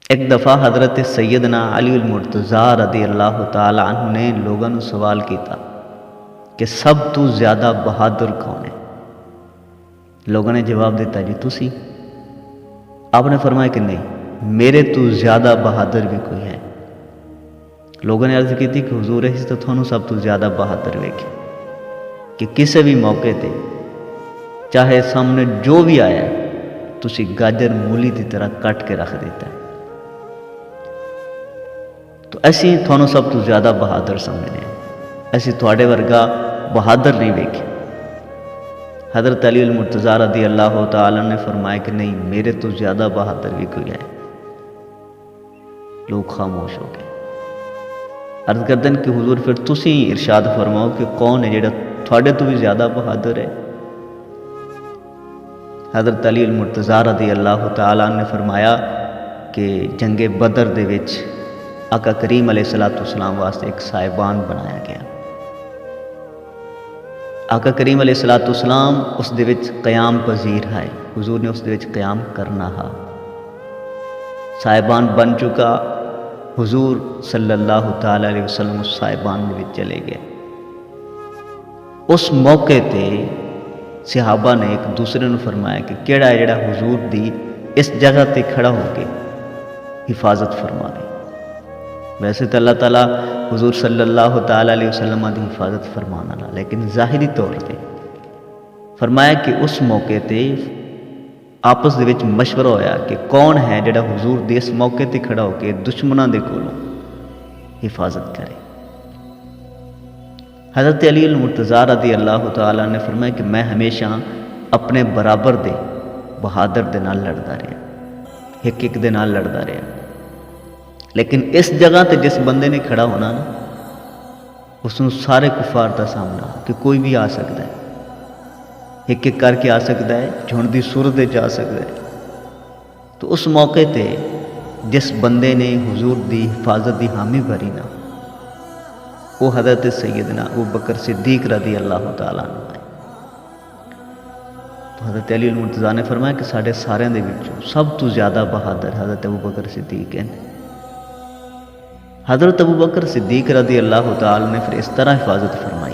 ایک دفعہ حضرت سیدنا علی المرتضیٰ رضی اللہ تعالی عنہ نے لوگوں نے سوال کیتا کہ سب تو زیادہ بہادر کون ہے؟ لوگوں نے جواب دیتا جی تسی۔ آپ نے فرمایا کہ نہیں، میرے تو زیادہ بہادر بھی کوئی ہے۔ لوگوں نے عرض کی تھی کہ حضور اس تو تھانوں سب تو زیادہ بہادر ویکھے کہ کسی بھی موقع تے چاہے سامنے جو بھی آیا تسی گاجر مولی کی طرح کٹ کے رکھ دیتا ہے۔ تو اسی تھانوں سب تو زیادہ بہادر سمجھنے ہیں، اسی تھوڑے ورگا بہادر نہیں ویکھے۔ حضرت علی المرتضیٰ رضی اللہ تعالیٰ نے فرمایا کہ نہیں، میرے تو زیادہ بہادر بھی کوئی ہے۔ لوگ خاموش ہو گئے۔ عرض کردن کہ حضور پھر تسی ارشاد فرماؤ کہ کون ہے جڑا تھوڑے تو بھی زیادہ بہادر ہے؟ حضرت علی المرتضیٰ رضی اللہ تعالیٰ نے فرمایا کہ جنگ بدر دے وچ آقا کریم علیہ السلام واسطے ایک سائبان بنایا گیا۔ آقا کریم علیہ السلام اس دے وچ قیام پذیر ہے، حضور نے اس دے وچ قیام کرنا ہے۔ سائبان بن چکا، حضور صلی اللہ تعالی علیہ وسلم اس سائبان میں چلے گئے۔ اس موقع تے صحابہ نے ایک دوسرے نے فرمایا کہ کیڑا ہے جڑا حضور دی اس جگہ تے کھڑا ہو کے حفاظت فرما رہے۔ ویسے تو اللہ تعالیٰ حضور صلی اللہ تعالی علیہ وسلم دی حفاظت فرمانا لا، لیکن ظاہری طور پہ فرمایا کہ اس موقع تے آپس دے وچ مشورہ ہویا کہ کون ہے جڑا حضور دے اس موقع تے کھڑا ہو کے دشمنوں دے کولوں حفاظت کرے۔ حضرت علی المرتضیٰ رضی اللہ تعالیٰ نے فرمایا کہ میں ہمیشہ اپنے برابر دے بہادر دے نال لڑدا رہا، ایک ایک دے نال لڑدا رہا، لیکن اس جگہ تے جس بندے نے کھڑا ہونا نا اس ਨੂੰ سارے کفار دا سامنا کہ کوئی بھی آ سکتا ہے، ایک ایک کر کے آ سکتا ہے، جھنڈ دی صورت جا سکتا ہے۔ تو اس موقع تے جس بندے نے حضور دی حفاظت دی حامی بھری نا وہ حضرت سیدنا ابوبکر صدیق رضی اللہ تعالیٰ عنہ ہے۔ تو حضرت علی المرتضیٰ نے فرمایا کہ سارے سارے دے وچوں سب تو زیادہ بہادر حضرت ابوبکر صدیق ہیں۔ حضرت ابوبکر صدیق رضی اللہ تعالیٰ نے پھر اس طرح حفاظت فرمائی،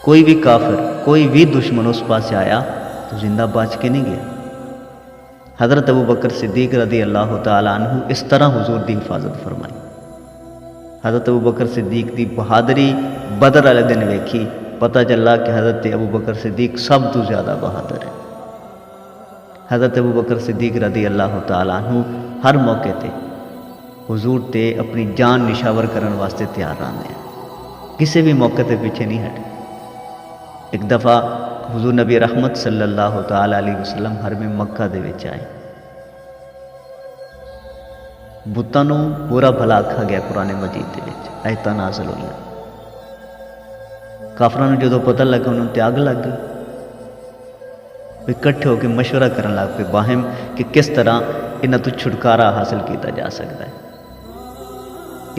کوئی بھی کافر، کوئی بھی دشمن اس پاس آیا تو زندہ بچ کے نہیں گیا۔ حضرت ابوبکر صدیق رضی اللہ تعالیٰ عنہ اس طرح حضور دی حفاظت فرمائی۔ حضرت ابوبکر صدیق دی بہادری بدر والے دن ویکھی، پتہ چلا کہ حضرت ابوبکر صدیق سب تو زیادہ بہادر ہے۔ حضرت ابوبکر صدیق رضی اللہ تعالیٰ عنہ ہر موقع تے حضور تے اپنی جان نشاور کرن واسطے تیار رہندے ہیں، کسی بھی موقع تے پیچھے نہیں ہٹے۔ ایک دفعہ حضور نبی رحمت صلی اللہ تعالی علیہ وسلم حرم مکہ دے وچ آئے، بتاں نوں برا بھلا آکھا گیا، قرآن مجید دے وچ آیتاں نازل ہوئیاں۔ کافراں نوں جدوں پتہ لگا انہوں تے اگ لگ گئی، اکٹھے ہو کے مشورہ کرن لگ پے باہم کہ کس طرح انہاں تو چھٹکارا حاصل کیتا جا سکتا ہے۔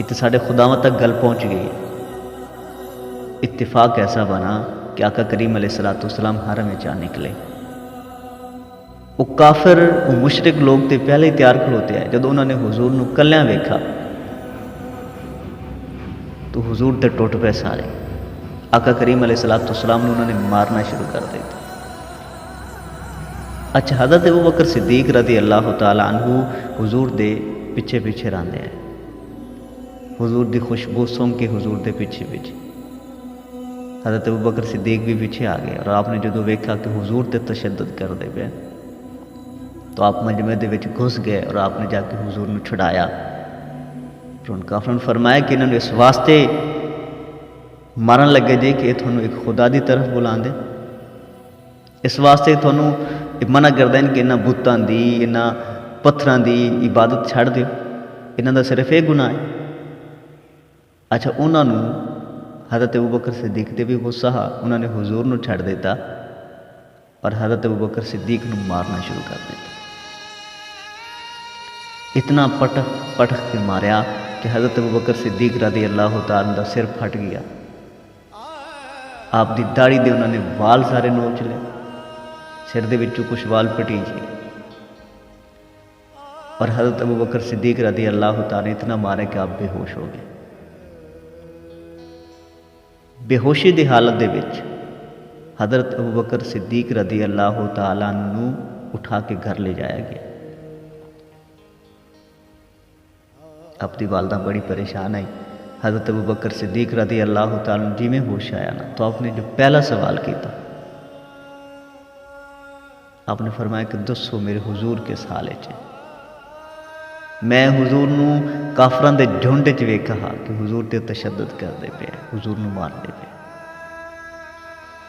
اتنے ساڈے خداواں تک گل پہنچ گئی ہے۔ اتفاق ایسا بنا کہ آقا کریم علیہ السلام حرم میں جا نکلے۔ وہ کافر، وہ مشرک لوگ تے پہلے ہی تیار کھلوتے ہیں، جب انہوں نے حضور نو کلیاں ویکھا تو حضور تے ٹوٹ پے سارے۔ آقا کریم علیہ السلام نے انہوں نے مارنا شروع کر دیتا۔ اچھا، حضرت ابوبکر صدیق رضی اللہ تعالیٰ عنہ حضور دے پیچھے پیچھے راندے ہیں، حضور دی خوشبو سونگ کے حضور دے پیچھے پیچھے۔ حضرت ابوبکر صدیق بھی پیچھے آ گئے، اور آپ نے جدو ویکھا کہ حضور تے تشدد کر دے پے تو آپ مجمع دے وچ گھس گئے اور آپ نے جا کے حضور نو چھڑایا۔ پھر ان کافروں نے فرمایا کہ انہوں نے اس واسطے مارن لگے جے کہ تھانوں ایک خدا دی طرف بلان دے، اس واسطے تھانوں منع کر دین کہ انہاں بتاں دی، انہاں پتھراں دی عبادت چھڑ دیو، انہاں دا صرف ایک گناہ ہے۔ اچھا، انہوں نے حضرت ابوبکر صدیق تے بھی غصہ ہا، انہوں نے حضور نو چھڑ دیتا اور حضرت ابوبکر صدیق نو مارنا شروع کر دیتا۔ اتنا پٹخ کے ماریا کہ حضرت ابوبکر صدیق رضی اللہ تعالیٰ دا سر پھٹ گیا، آپ دی داڑھی دے انہوں نے وال سارے نوچ لے، سر دے وچوں کچھ وال پٹیج گئے۔ اور حضرت ابو بکر صدیق رضی اللہ تعالیٰ نے اتنا مارے کہ آپ بے ہوش ہو گئے. بے ہوشی دی حالت دے وچ حضرت ابو بکر صدیق رضی اللہ تعالیٰ نو اٹھا کے گھر لے جایا گیا. اپنی والدہ بڑی پریشان آئی. حضرت ابو بکر صدیق رضی اللہ تعالیٰ جی میں ہوش آیا نا تو آپ نے جو پہلا سوال کیتا آپ نے فرمایا کہ دسو میرے حضور کس حال ہے. میں حضور نو کافران دے جھنڈ چ ویکھا کہ حضور تے تشدد کرتے پے, حضور نو مارتے پے.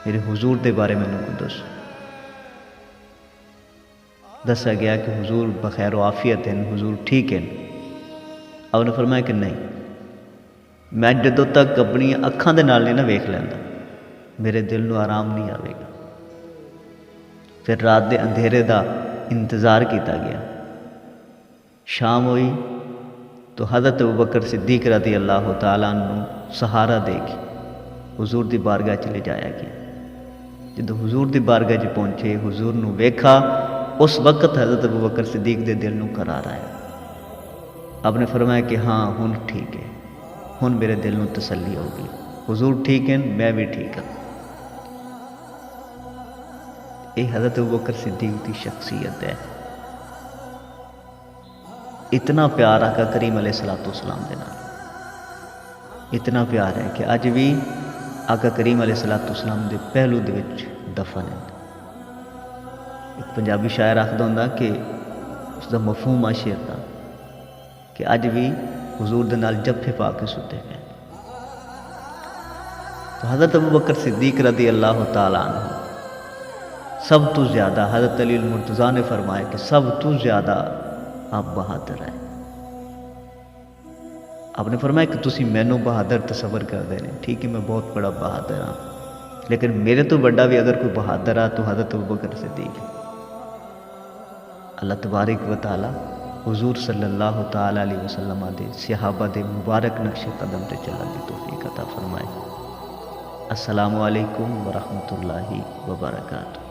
میرے حضور دے بارے میں کو دسو. دسا گیا کہ حضور بخیر و عافیت ہیں, حضور ٹھیک ہیں. آپ نے فرمایا کہ نہیں, میں جدوں تک اپنی اکھاں دے نال نہیں نہ ویکھ لیندا میرے دل نو آرام نہیں آئے گا. پھر رات دے اندھیرے دا انتظار کیتا گیا. شام ہوئی تو حضرت ابوبکر صدیق رضی اللہ تعالیٰ عنہ سہارا دے کے حضور دی بارگاہ چ لے جایا گیا. جدو حضور دی بارگاہ چ پہنچے, حضور نو ویکھا, اس وقت حضرت ابوبکر صدیق دے دل نو قرار آیا. آپ نے فرمایا کہ ہاں ہن ٹھیک ہے, ہن میرے دل نو تسلی ہو گئی. حضور ٹھیک ہیں, میں بھی ٹھیک ہوں. یہ حضرت ابوبکر صدیق کی شخصیت ہے. اتنا پیار آقا کریم علیہ الصلوۃ والسلام دے نال, اتنا پیار ہے کہ اج بھی آقا کریم علیہ الصلوۃ والسلام دے پہلو دے وچ دفن ہے. ایک پنجابی شاعر آکھدا ہوندا کہ اس دا مفہوم آ شعر دا کہ اج بھی حضور دے نال جفے پا کے ستے پے. تو حضرت ابوبکر صدیق رضی اللہ تعالیٰ عنہ سب تو زیادہ, حضرت علی المرتضیٰ نے فرمایا کہ سب تو زیادہ آپ بہادر ہیں. آپ نے فرمایا کہ تسی مینوں بہادر تصور کر دے رہے, ٹھیک ہے میں بہت بڑا بہادر ہاں, لیکن میرے تو بڑا بھی اگر کوئی بہادر آ تو حضرت ابوبکر صدیق ہے. اللہ تبارک و تعالی حضور صلی اللہ تعالی علیہ وسلم دے صحابہ دے مبارک نقش قدم تے چلن دی توفیق عطا فرمائے. السلام علیکم ورحمۃ اللہ وبرکاتہ.